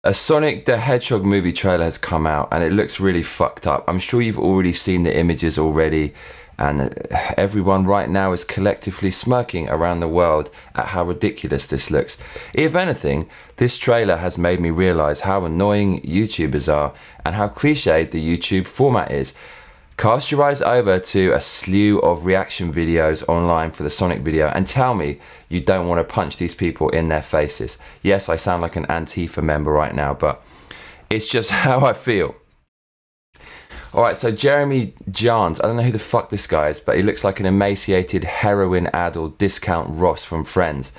A Sonic the Hedgehog movie trailer has come out and it looks really fucked up. I'm sure you've already seen the images already, and everyone right now is collectively smirking around the world at how ridiculous this looks. If anything, this trailer has made me realise how annoying YouTubers are and how cliched the YouTube format is. Cast your eyes over to a slew of reaction videos online for the Sonic video and tell me you don't want to punch these people in their faces. Yes, I sound like an Antifa member right now, but it's just how I feel. Alright, so Jeremy Jahns, I don't know who the fuck this guy is, but he looks like an emaciated, heroin-addled discount Ross from Friends.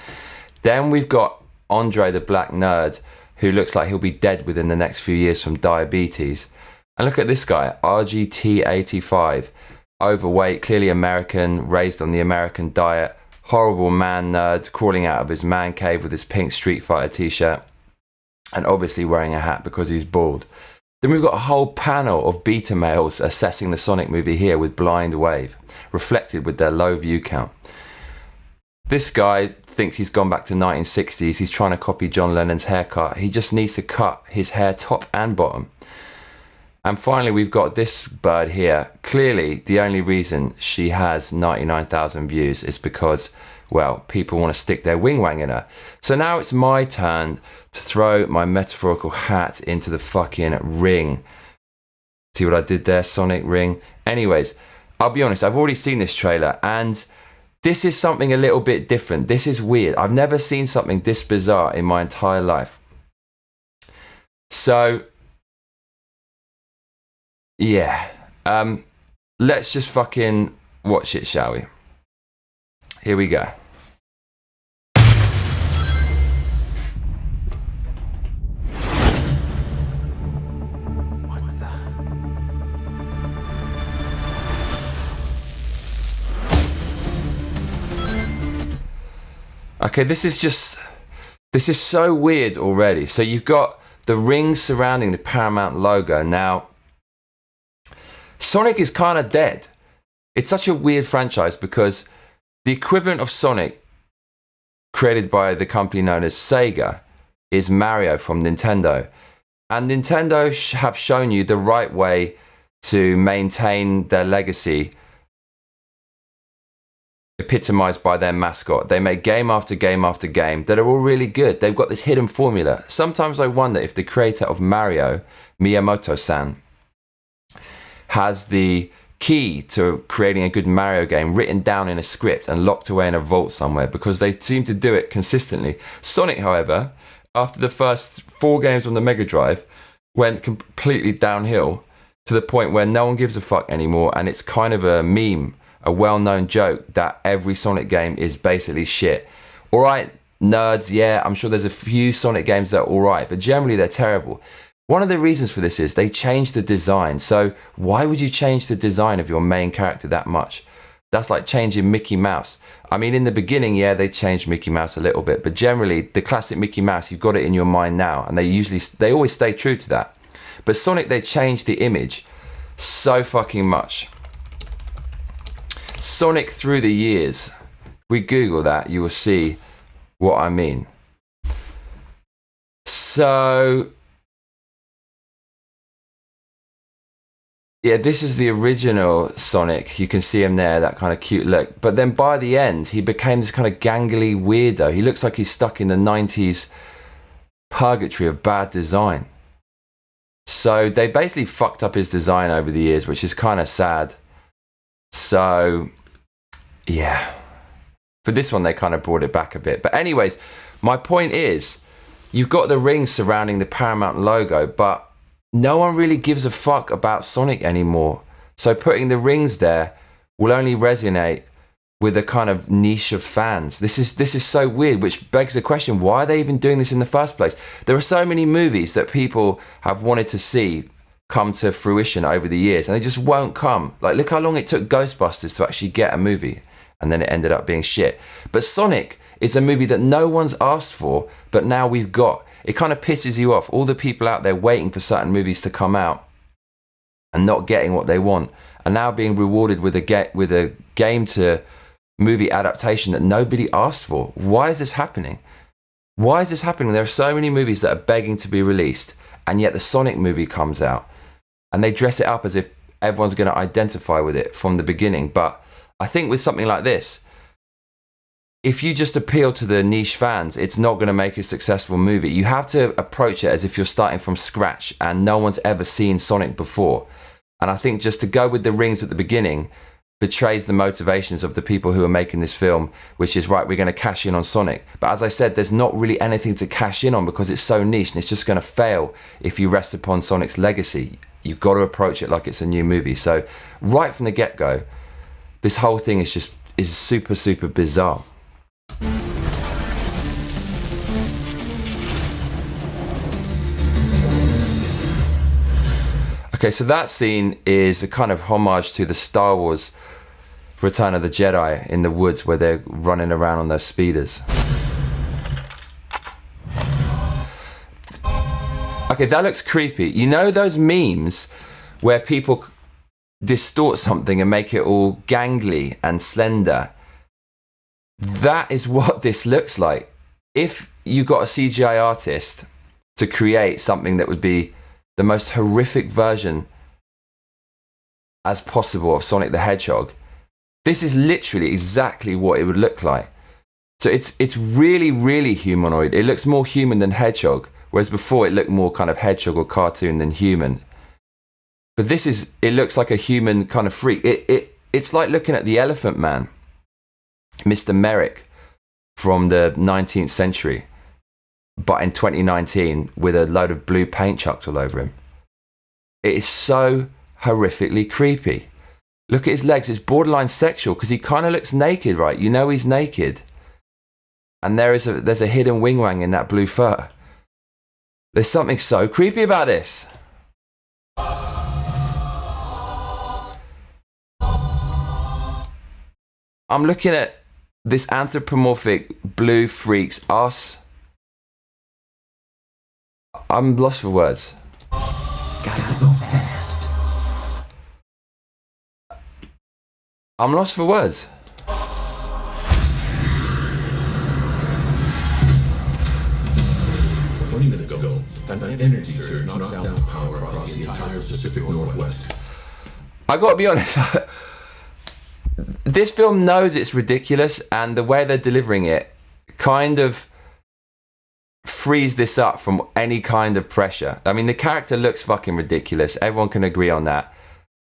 Then we've got Andre the Black Nerd, who looks like he'll be dead within the next few years from diabetes. And look at this guy, RGT85, overweight, clearly American, raised on the American diet, horrible man nerd, crawling out of his man cave with his pink Street Fighter t-shirt, and obviously wearing a hat because he's bald. Then we've got a whole panel of beta males assessing the Sonic movie here with blind wave, reflected with their low view count. This guy thinks he's gone back to 1960s, he's trying to copy John Lennon's haircut, he just needs to cut his hair top and bottom. And finally, we've got this bird here. Clearly, the only reason she has 99,000 views is because, well, people want to stick their wing wang in her. So now it's my turn to throw my metaphorical hat into the fucking ring. See what I did there, Sonic ring? Anyways, I'll be honest, I've already seen this trailer and this is something a little bit different. This is weird. I've never seen something this bizarre in my entire life. So yeah, let's just fucking watch it, shall we? Here we go. Okay, this is so weird already. So you've got the rings surrounding the Paramount logo. Now, Sonic is kind of dead. It's such a weird franchise because the equivalent of Sonic, created by the company known as Sega, is Mario from Nintendo. And Nintendo have shown you the right way to maintain their legacy, epitomized by their mascot. They make game after game after game that are all really good. They've got this hidden formula. Sometimes I wonder if the creator of Mario, Miyamoto-san, has the key to creating a good Mario game written down in a script and locked away in a vault somewhere, because they seem to do it consistently. Sonic, however, after the first 4 games on the Mega Drive, went completely downhill to the point where no one gives a fuck anymore, and it's kind of a meme, a well-known joke that every Sonic game is basically shit. Alright, nerds, yeah, I'm sure there's a few Sonic games that are alright, but generally they're terrible. One of the reasons for this is they changed the design. So why would you change the design of your main character that much? That's like changing Mickey Mouse. I mean, in the beginning, yeah, they changed Mickey Mouse a little bit, but generally the classic Mickey Mouse, you've got it in your mind now, and they always stay true to that. But Sonic, they changed the image so fucking much. Sonic through the years. If we Google that, you will see what I mean. So yeah, this is the original Sonic. You can see him there, that kind of cute look. But then by the end, he became this kind of gangly weirdo. He looks like he's stuck in the 90s purgatory of bad design. So they basically fucked up his design over the years, which is kind of sad. So yeah, for this one, they kind of brought it back a bit. But anyways, my point is, you've got the rings surrounding the Paramount logo, but no one really gives a fuck about Sonic anymore. So putting the rings there will only resonate with a kind of niche of fans. This is so weird, which begs the question, why are they even doing this in the first place? There are so many movies that people have wanted to see come to fruition over the years, and they just won't come. Like, look how long it took Ghostbusters to actually get a movie, and then it ended up being shit. But Sonic is a movie that no one's asked for, but now we've got. It kind of pisses you off, all the people out there waiting for certain movies to come out and not getting what they want, and now being rewarded with a game to movie adaptation that nobody asked for. Why is this happening? Why is this happening? There are so many movies that are begging to be released, and yet the Sonic movie comes out and they dress it up as if everyone's going to identify with it from the beginning. But I think with something like this, if you just appeal to the niche fans, it's not going to make a successful movie. You have to approach it as if you're starting from scratch and no one's ever seen Sonic before. And I think just to go with the rings at the beginning betrays the motivations of the people who are making this film, which is, right, we're going to cash in on Sonic. But as I said, there's not really anything to cash in on because it's so niche, and it's just going to fail if you rest upon Sonic's legacy. You've got to approach it like it's a new movie. So right from the get-go, this whole thing is super, super bizarre. Okay, so that scene is a kind of homage to the Star Wars Return of the Jedi in the woods where they're running around on those speeders. Okay, that looks creepy. You know those memes where people distort something and make it all gangly and slender? That is what this looks like. If you got a CGI artist to create something that would be the most horrific version as possible of Sonic the Hedgehog, this is literally exactly what it would look like. So it's really, really humanoid. It looks more human than Hedgehog, whereas before it looked more kind of Hedgehog or cartoon than human. But it looks like a human kind of freak. It's like looking at the Elephant Man, Mr. Merrick from the 19th century, but in 2019 with a load of blue paint chucked all over him. It is so horrifically creepy. Look at his legs. It's borderline sexual because he kind of looks naked, right? You know he's naked. And there's a hidden wing wang in that blue fur. There's something so creepy about this. I'm looking at this anthropomorphic blue freak's ass. I'm lost for words. Gotta go fast. I'm lost for words. 20 minutes ago, an energy surge knocked down the power across the entire Pacific Northwest. I gotta be honest, this film knows it's ridiculous, and the way they're delivering it kind of frees this up from any kind of pressure. I mean, the character looks fucking ridiculous. Everyone can agree on that.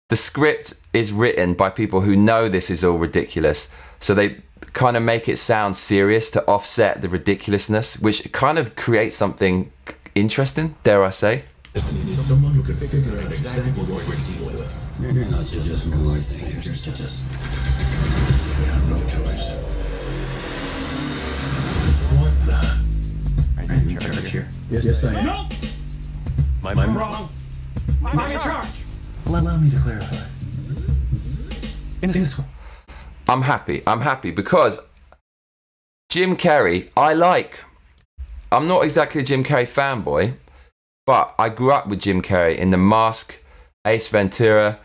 The script is written by people who know this is all ridiculous, so they kind of make it sound serious to offset the ridiculousness, which kind of creates something interesting, dare I say. Someone who can figure out exactly what we're dealing with. You're not just more things, you're just... We have no choice. What the? Are you in charge here? Yes, I am. No! I'm Wrong. I'm in charge. Allow me to clarify. In this one. I'm happy because Jim Carrey, I'm not exactly a Jim Carrey fanboy, but I grew up with Jim Carrey in The Mask, Ace Ventura,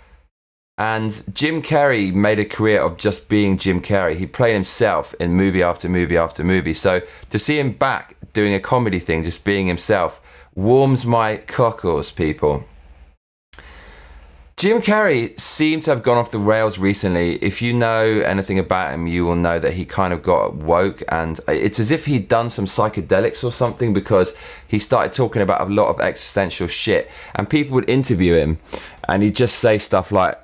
and Jim Carrey made a career of just being Jim Carrey. He played himself in movie after movie after movie. So to see him back doing a comedy thing, just being himself, warms my cockles, people. Jim Carrey seemed to have gone off the rails recently. If you know anything about him, you will know that he kind of got woke, and it's as if he'd done some psychedelics or something, because he started talking about a lot of existential shit, and people would interview him and he'd just say stuff like,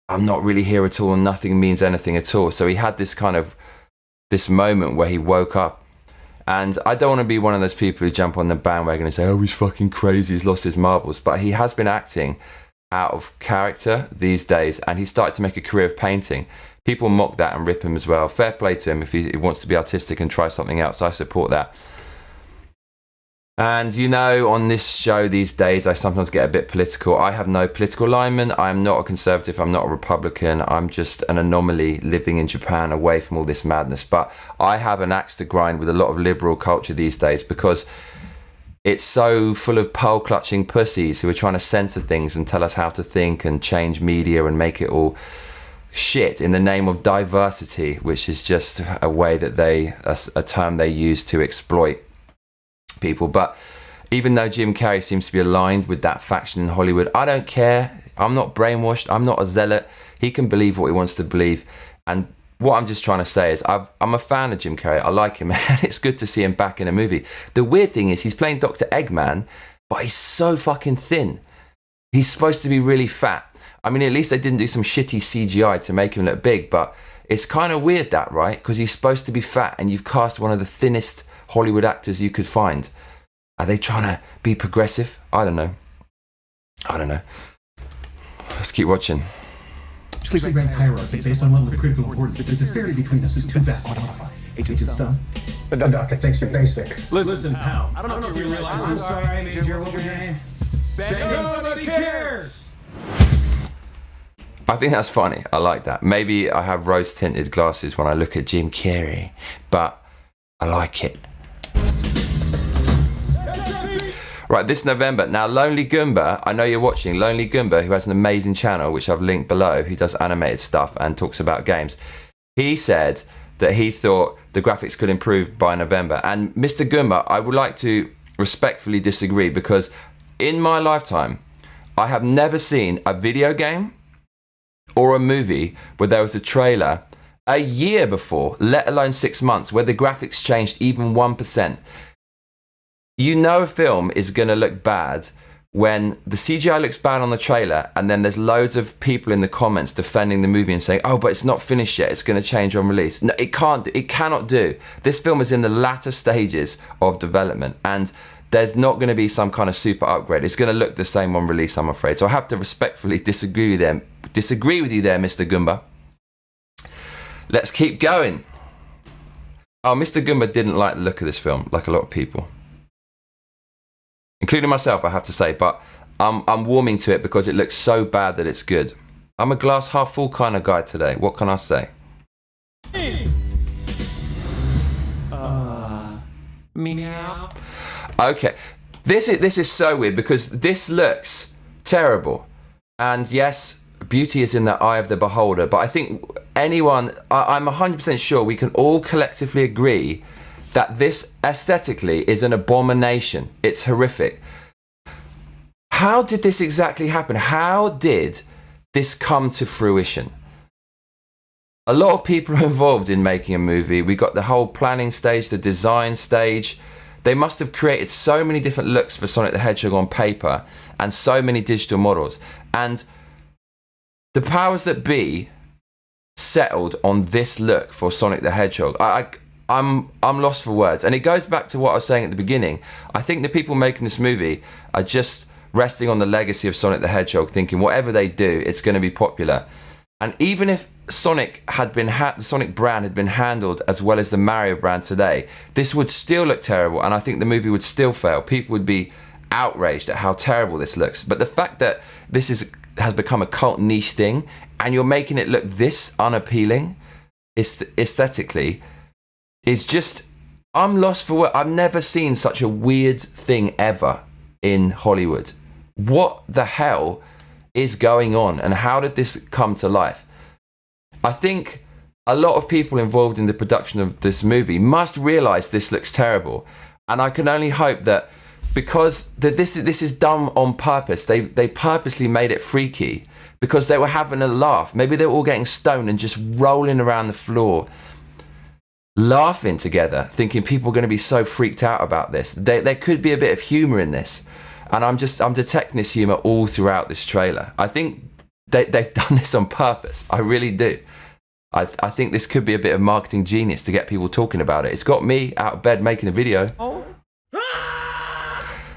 I'm not really here at all and nothing means anything at all. So he had this moment where he woke up. And I don't want to be one of those people who jump on the bandwagon and say, oh, he's fucking crazy, he's lost his marbles. But he has been acting out of character these days, and he started to make a career of painting. People mock that and rip him as well. Fair play to him if he wants to be artistic and try something else. I support that. And you know, on this show these days, I sometimes get a bit political. I have no political alignment. I'm not a conservative. I'm not a Republican. I'm just an anomaly living in Japan away from all this madness. But I have an axe to grind with a lot of liberal culture these days, because it's so full of pole-clutching pussies who are trying to censor things and tell us how to think and change media and make it all shit in the name of diversity, which is just a way that a term they use to exploit people. But even though Jim Carrey seems to be aligned with that faction in Hollywood, I don't care. I'm not brainwashed. I'm not a zealot. He can believe what he wants to believe. And what I'm just trying to say is I'm a fan of Jim Carrey. I like him. And it's good to see him back in a movie. The weird thing is he's playing Dr. Eggman, but he's so fucking thin. He's supposed to be really fat. I mean, at least they didn't do some shitty CGI to make him look big, but it's kind of weird that, right? Because he's supposed to be fat and you've cast one of the thinnest Hollywood actors you could find. Are they trying to be progressive? I don't know. Let's keep watching. Actually rank hierarchy based on level of critical importance. The disparity between us is too vast to modify. Agent Stone? The doctor thinks you're basic. Listen, pal. I don't know if you realize. I'm sorry, Major. What was your name? Nobody cares! I think that's funny. I like that. Maybe I have rose-tinted glasses when I look at Jim Carrey, but I like it. Right, this November. Now, Lonely Goomba, I know you're watching. Lonely Goomba, who has an amazing channel, which I've linked below, who does animated stuff and talks about games. He said that he thought the graphics could improve by November. And Mr. Goomba, I would like to respectfully disagree, because in my lifetime, I have never seen a video game or a movie where there was a trailer a year before, let alone 6 months, where the graphics changed even 1%. You know a film is going to look bad when the CGI looks bad on the trailer and then there's loads of people in the comments defending the movie and saying, oh, but it's not finished yet, it's going to change on release. No, it cannot do. This film is in the latter stages of development and there's not going to be some kind of super upgrade. It's going to look the same on release, I'm afraid. So I have to respectfully disagree with you there, Mr. Goomba. Let's keep going. Oh, Mr. Goomba didn't like the look of this film, like a lot of people. Including myself, I have to say, but I'm warming to it because it looks so bad that it's good. I'm a glass half full kind of guy today. What can I say? Meow. Okay, this is so weird because this looks terrible. And yes, beauty is in the eye of the beholder, but I think I'm 100% sure we can all collectively agree that this aesthetically is an abomination. It's horrific. How did this exactly happen? How did this come to fruition? A lot of people are involved in making a movie. We got the whole planning stage, the design stage. They must have created so many different looks for Sonic the Hedgehog on paper and so many digital models. And the powers that be settled on this look for Sonic the Hedgehog. I'm lost for words. And it goes back to what I was saying at the beginning. I think the people making this movie are just resting on the legacy of Sonic the Hedgehog, thinking whatever they do, it's going to be popular. And even if Sonic had been the Sonic brand had been handled as well as the Mario brand today, this would still look terrible, and I think the movie would still fail. People would be outraged at how terrible this looks. But the fact that this has become a cult niche thing, and you're making it look this unappealing aesthetically, is just, I'm lost for words. I've never seen such a weird thing ever in Hollywood. What the hell is going on, and how did this come to life? I think a lot of people involved in the production of this movie must realize this looks terrible, and I can only hope that because this is done on purpose. They purposely made it freaky because they were having a laugh. Maybe they were all getting stoned and just rolling around the floor, laughing together, thinking people are going to be so freaked out about this. There could be a bit of humor in this, and I'm detecting this humor all throughout this trailer. I think they've done this on purpose. I really do. I think this could be a bit of marketing genius to get people talking about it. It's got me out of bed making a video. Oh.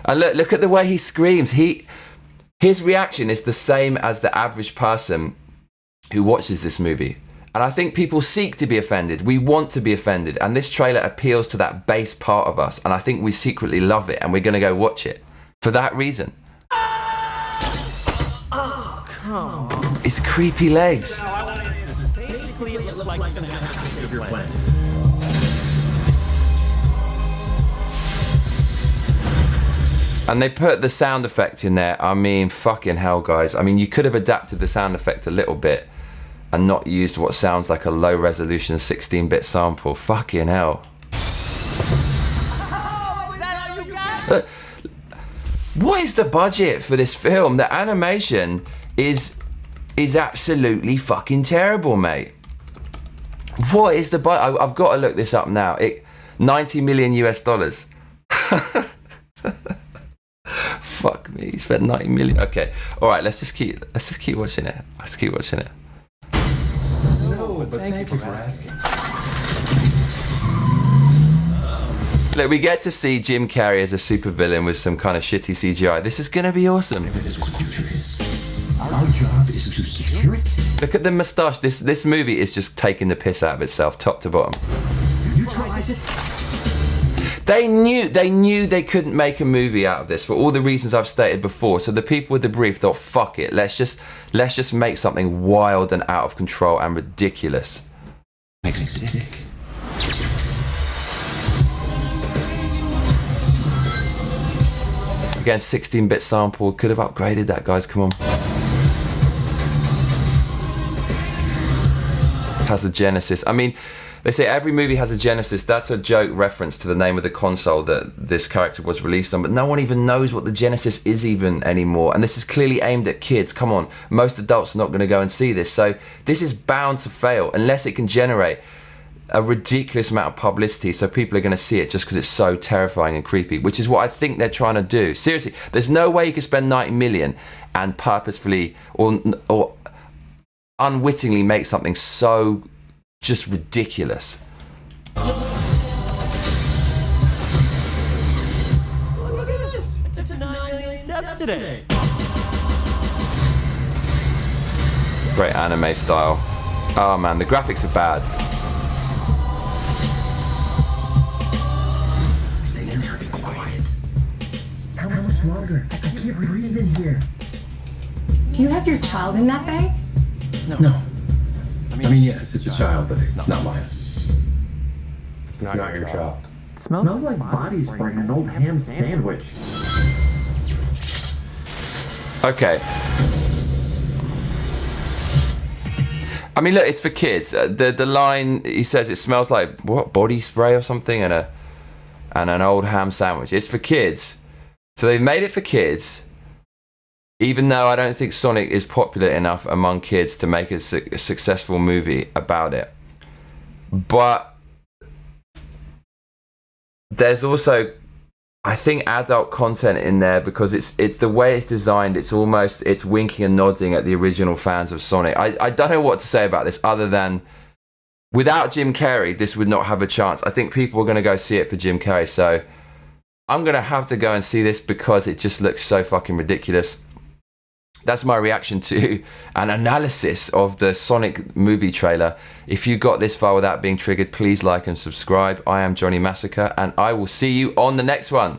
And look at the way he screams. His reaction is the same as the average person who watches this movie. And I think people seek to be offended. We want to be offended. And this trailer appeals to that base part of us. And I think we secretly love it. And we're going to go watch it for that reason. Oh, come on. It's creepy legs. Basically, it looks like you're gonna have to your plan. And they put the sound effect in there. I mean, fucking hell, guys. I mean, you could have adapted the sound effect a little bit and not used what sounds like a low resolution 16-bit sample. Fucking hell. Oh, is that all you got? What is the budget for this film? The animation is absolutely fucking terrible, mate. What is the budget? I've got to look this up now. 90 million US dollars. Fuck me, he spent 90 million. Okay, all right, let's just keep watching it. Let's keep watching it. No, but thank you for asking. Look, we get to see Jim Carrey as a supervillain with some kind of shitty CGI. This is gonna be awesome. It is what the future is. Our job is to secure it. Look at the moustache. This movie is just taking the piss out of itself, top to bottom. Neutralize it. They knew they couldn't make a movie out of this for all the reasons I've stated before. So the people with the brief thought, fuck it, let's just make something wild and out of control and ridiculous. Makes it stick. Again, 16-bit sample, could have upgraded that, guys, come on. Has a Genesis. I mean, they say every movie has a Genesis. That's a joke reference to the name of the console that this character was released on, but no one even knows what the Genesis is even anymore. And this is clearly aimed at kids. Come on, most adults are not going to go and see this. So this is bound to fail unless it can generate a ridiculous amount of publicity so people are going to see it just because it's so terrifying and creepy, which is what I think they're trying to do. Seriously, there's no way you can spend 90 million and purposefully or unwittingly make something so just ridiculous. Look at this! I took 9 million steps today. Great anime style. Oh man, the graphics are bad. Stay in there, be quiet. How much longer? I can't breathe in here. Do you have your child in that bag? No. I mean, yes, it's a child, but it's not mine. It's not your job. Smells like body spray and an old ham sandwich. Okay. I mean, look, it's for kids. The line, he says it smells like, what, body spray or something, and an old ham sandwich. It's for kids. So they've made it for kids, even though I don't think Sonic is popular enough among kids to make a successful movie about it. But there's also, I think, adult content in there because it's the way it's designed. It's winking and nodding at the original fans of Sonic. I don't know what to say about this other than without Jim Carrey, this would not have a chance. I think people are going to go see it for Jim Carrey. So I'm going to have to go and see this because it just looks so fucking ridiculous. That's my reaction to an analysis of the Sonic movie trailer. If you got this far without being triggered, please like and subscribe. I am Johnny Massacre, and I will see you on the next one.